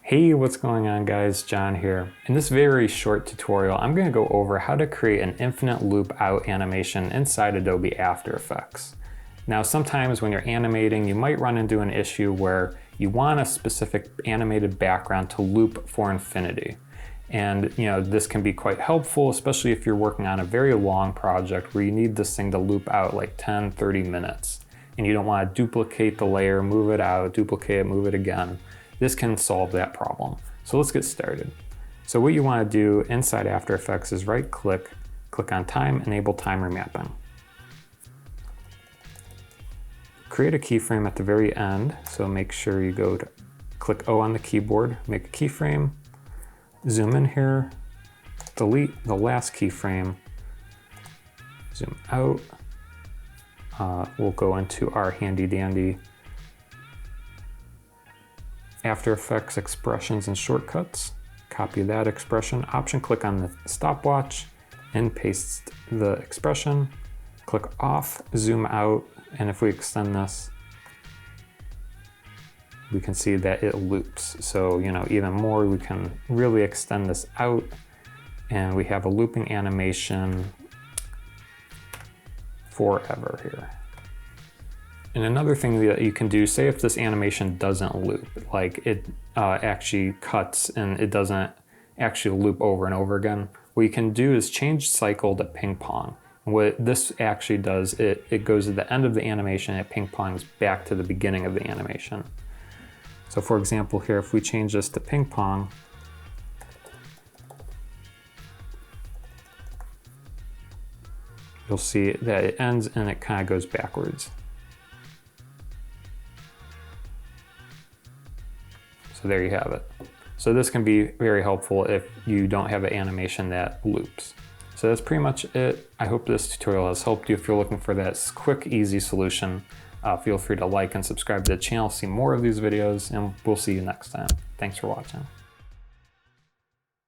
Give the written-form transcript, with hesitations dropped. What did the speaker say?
Hey, what's going on guys? John here. In this very short tutorial, I'm going to go over how to create an infinite loop out animation inside Adobe After Effects. Now, sometimes when you're animating, you might run into an issue where you want a specific animated background to loop for infinity. And this can be quite helpful, especially if you're working on a very long project where you need this thing to loop out like 10, 30 minutes. And you don't want to duplicate the layer, move it out, duplicate it, move it again. This can solve that problem. So let's get started. So what you want to do inside After Effects is right click, click on Time, enable timer mapping. Create a keyframe at the very end. So make sure you go to click O on the keyboard, make a keyframe, zoom in here, delete the last keyframe, zoom out. We'll go into our handy dandy After Effects expressions and shortcuts. Copy that expression, option click on the stopwatch and paste the expression. Click off, zoom out, and if we extend this, we can see that it loops. So, even more, we can really extend this out and we have a looping animation forever here. And another thing that you can do, say if this animation doesn't loop, like it actually cuts and it doesn't actually loop over and over again, what you can do is change cycle to ping pong. And what this actually does, it goes to the end of the animation and it ping pongs back to the beginning of the animation. So for example here, if we change this to ping pong, you'll see that it ends and it kind of goes backwards. So there you have it. So this can be very helpful if you don't have an animation that loops. So that's pretty much it. I hope this tutorial has helped you. If you're looking for that quick, easy solution, feel free to like and subscribe to the channel, see more of these videos, and we'll see you next time. Thanks for watching.